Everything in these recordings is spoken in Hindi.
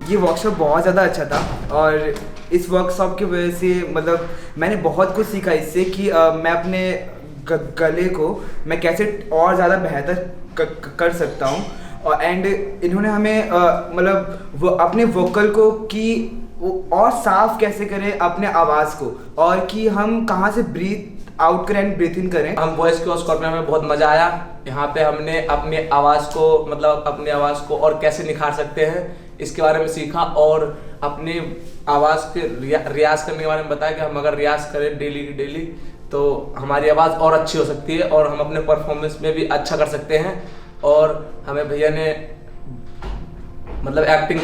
ये वर्कशॉप बहुत ज़्यादा अच्छा था और इस वर्कशॉप की वजह से मतलब मैंने बहुत कुछ सीखा इससे कि मैं अपने गले को मैं कैसे और ज़्यादा बेहतर कर सकता हूँ। और एंड इन्होंने हमें मतलब वो अपने वोकल को कि और साफ कैसे करें अपने आवाज़ को, और कि हम कहाँ से ब्रीथ आउट करें एंड ब्रीथ इन करें। हम वॉइस के वर्कशॉप में हमें बहुत मज़ा आया। यहाँ पे हमने अपनी आवाज़ को मतलब अपनी आवाज़ को और कैसे निखार सकते हैं इसके बारे में सीखा, और अपनी आवाज़ के रियाज करने के बारे में बताया कि हम अगर रियाज करें डेली तो हमारी आवाज़ और अच्छी हो सकती है और हम अपने परफॉर्मेंस में भी अच्छा कर सकते हैं। और हमें भैया ने मतलब एक्टिंग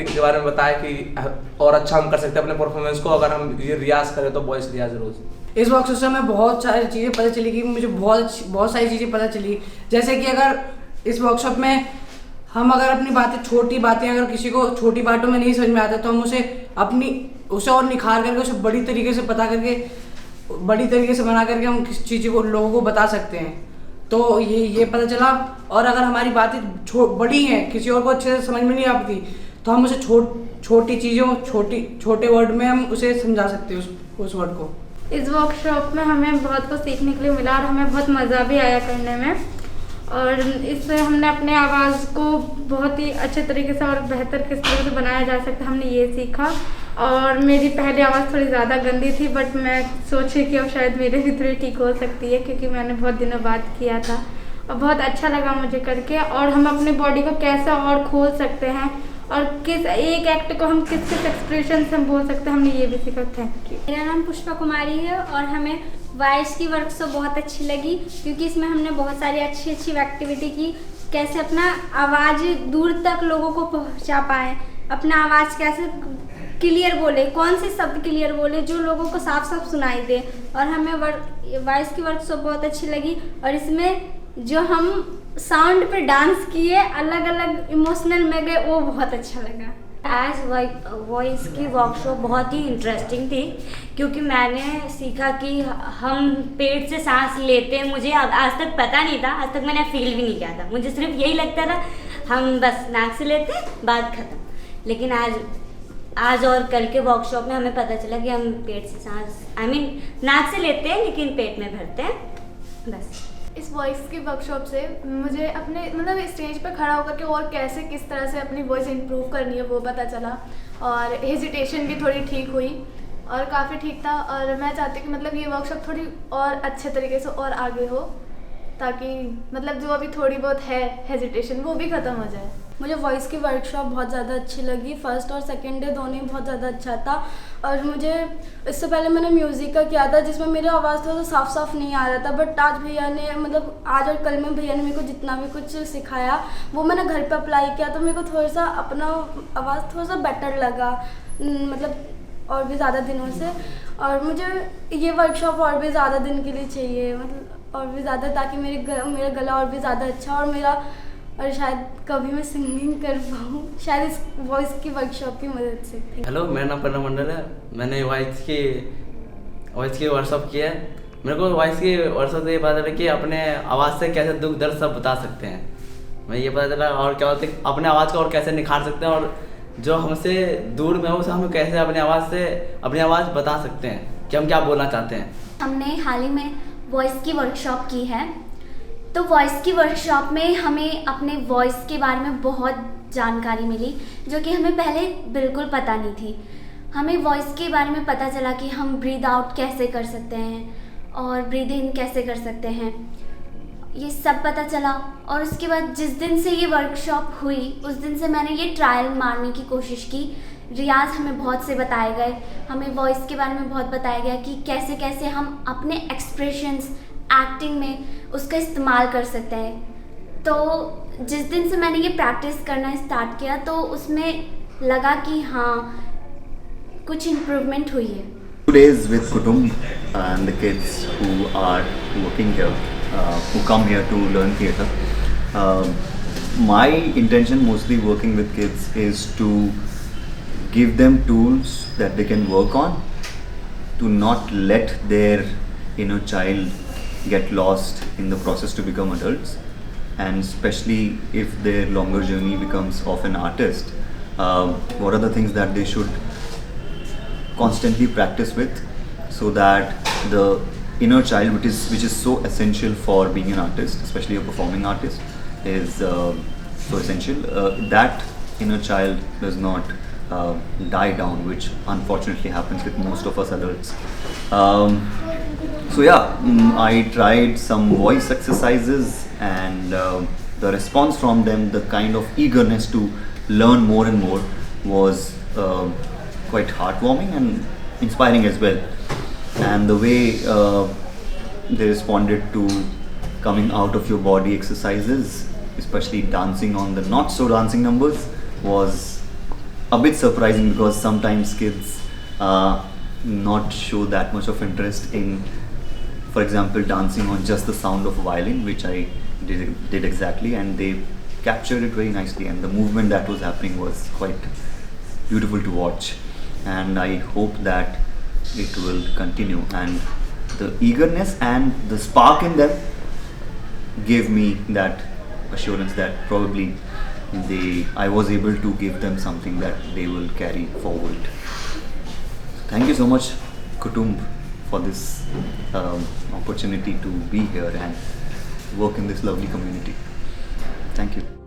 के बारे में बताया कि और अच्छा हम कर सकते हैं अपने परफॉर्मेंस को अगर हम ये रियाज करें तो वॉइस रियाज रोज। इस वर्कशॉप से हमें बहुत सारी चीज़ें पता चली कि मुझे बहुत सारी चीज़ें पता चली, जैसे कि अगर इस वर्कशॉप में हम अगर अपनी छोटी बातें अगर किसी को छोटी बातों में नहीं समझ में आता तो हम उसे और निखार करके उसे बड़ी तरीके से बना करके हम किस चीज़ को लोगों को बता सकते हैं। तो ये पता चला। और अगर हमारी बातें बड़ी हैं, किसी और को अच्छे से समझ में नहीं आती, तो हम उसे छोटी चीज़ों छोटे वर्ड में हम उसे समझा सकते हैं उस वर्ड को। इस वर्कशॉप में हमें बहुत कुछ सीखने के लिए मिला और हमें बहुत मज़ा भी आया करने में, और इससे हमने अपने आवाज़ को बहुत ही अच्छे तरीके से और बेहतर किस तरह से बनाया जा सकता है हमने ये सीखा। और मेरी पहली आवाज़ थोड़ी ज़्यादा गंदी थी, बट मैं सोची कि अब शायद मेरे भी थोड़ी ठीक हो सकती है, क्योंकि मैंने बहुत दिनों बाद किया था और बहुत अच्छा लगा मुझे करके। और हम अपनी बॉडी को कैसे और खोल सकते हैं और किस एक एक्ट को हम किस एक्सप्रेशन से हम बोल सकते हैं, हमने ये भी सीखा। Thank you. मेरा नाम पुष्पा कुमारी है और हमें वॉइस की वर्कशॉप बहुत अच्छी लगी, क्योंकि इसमें हमने बहुत सारी अच्छी एक्टिविटी की, कैसे अपना आवाज़ दूर तक लोगों को पहुंचा पाए, अपना आवाज़ कैसे क्लियर बोले, कौन से शब्द क्लियर बोले जो लोगों को साफ सुनाई दे। और हमें वॉइस की वर्कशॉप बहुत अच्छी लगी, और इसमें जो हम साउंड पे डांस किए, अलग अलग इमोशनल में गए, वो बहुत अच्छा लगा। आज वॉइस की वर्कशॉप बहुत ही इंटरेस्टिंग थी, क्योंकि मैंने सीखा कि हम पेट से सांस लेते हैं। मुझे आज तक पता नहीं था, आज तक मैंने फील भी नहीं किया था। मुझे सिर्फ यही लगता था हम बस नाक से लेते हैं, बात खत्म। लेकिन आज और कल के वर्कशॉप में हमें पता चला कि हम पेट से सांस नाक से लेते हैं लेकिन पेट में भरते हैं, बस। इस वॉइस की वर्कशॉप से मुझे अपने मतलब स्टेज पर खड़ा होकर के और कैसे किस तरह से अपनी वॉइस इंप्रूव करनी है वो पता चला, और हेजिटेशन भी थोड़ी ठीक हुई और काफ़ी ठीक था। और मैं चाहती हूँ कि मतलब ये वर्कशॉप थोड़ी और अच्छे तरीके से और आगे हो, ताकि मतलब जो अभी थोड़ी बहुत है हेजिटेशन वो भी ख़त्म हो जाए। मुझे वॉइस की वर्कशॉप बहुत ज़्यादा अच्छी लगी। फर्स्ट और सेकंड डे दोनों ही बहुत ज़्यादा अच्छा था। और मुझे इससे पहले मैंने म्यूज़िक का किया था, जिसमें मेरी आवाज़ थोड़ा सा साफ नहीं आ रहा था, बट आज भैया ने मतलब आज और कल में भैया ने मेरे को जितना भी कुछ सिखाया वो मैंने घर पे अप्लाई किया, तो मेरे को थोड़ा सा अपना आवाज़ थोड़ा सा बेटर लगा, मतलब और भी ज़्यादा दिनों से। और मुझे ये वर्कशॉप और भी ज़्यादा दिन के लिए चाहिए, मतलब और भी ज़्यादा, ताकि मेरा गला और भी ज़्यादा अच्छा और शायद कभी मैं सिंगिंग कर पाऊँ, शायद इस वॉइस की वर्कशॉप की मदद से। हेलो, मेरा नाम प्रणव मंडल है। मैंने वॉइस की वर्कशॉप की है। मेरे को वॉइस की वर्कशॉप से ये पता चला कि अपने आवाज़ से कैसे दुख दर्द सब बता सकते हैं। मैं ये पता चला और क्या होता है अपने आवाज़ को और कैसे निखार सकते हैं, और जो हमसे दूर में हो उसे हम कैसे अपनी आवाज़ बता सकते हैं कि हम क्या बोलना चाहते हैं। हमने हाल ही में वॉइस की वर्कशॉप की है, तो वॉइस की वर्कशॉप में हमें अपने वॉइस के बारे में बहुत जानकारी मिली, जो कि हमें पहले बिल्कुल पता नहीं थी। हमें वॉइस के बारे में पता चला कि हम ब्रीद आउट कैसे कर सकते हैं और ब्रीद इन कैसे कर सकते हैं, ये सब पता चला। और उसके बाद जिस दिन से ये वर्कशॉप हुई उस दिन से मैंने ये ट्रायल मारने की कोशिश की। रियाज हमें बहुत से बताए गए, हमें वॉइस के बारे में बहुत बताया गया कि कैसे कैसे हम अपने एक्सप्रेशंस एक्टिंग में उसका इस्तेमाल कर सकते हैं। तो जिस दिन से मैंने ये प्रैक्टिस करना स्टार्ट किया तो उसमें लगा कि हाँ कुछ इम्प्रूवमेंट हुई है। 2 days with Kutum and the kids who are working here, who come here to learn theatre. My intention mostly working with kids is to give them tools that they can work on, to not let their inner child get lost in the process to become adults, and especially if their longer journey becomes of an artist, what are the things that they should constantly practice with, so that the inner child, which is so essential for being an artist, especially a performing artist, is so essential, that inner child does not die down, which unfortunately happens with most of us adults. So yeah, I tried some voice exercises, and the response from them, the kind of eagerness to learn more and more, was quite heartwarming and inspiring as well. And the way they responded to coming out of your body exercises, especially dancing on the not so dancing numbers, was a bit surprising, because sometimes kids not show that much of interest in, for example, dancing on just the sound of violin, which I did exactly, and they captured it very nicely, and the movement that was happening was quite beautiful to watch. And I hope that it will continue, and the eagerness and the spark in them gave me that assurance that probably I was able to give them something that they will carry forward. Thank you so much, Kutumb, for this opportunity to be here and work in this lovely community. Thank you.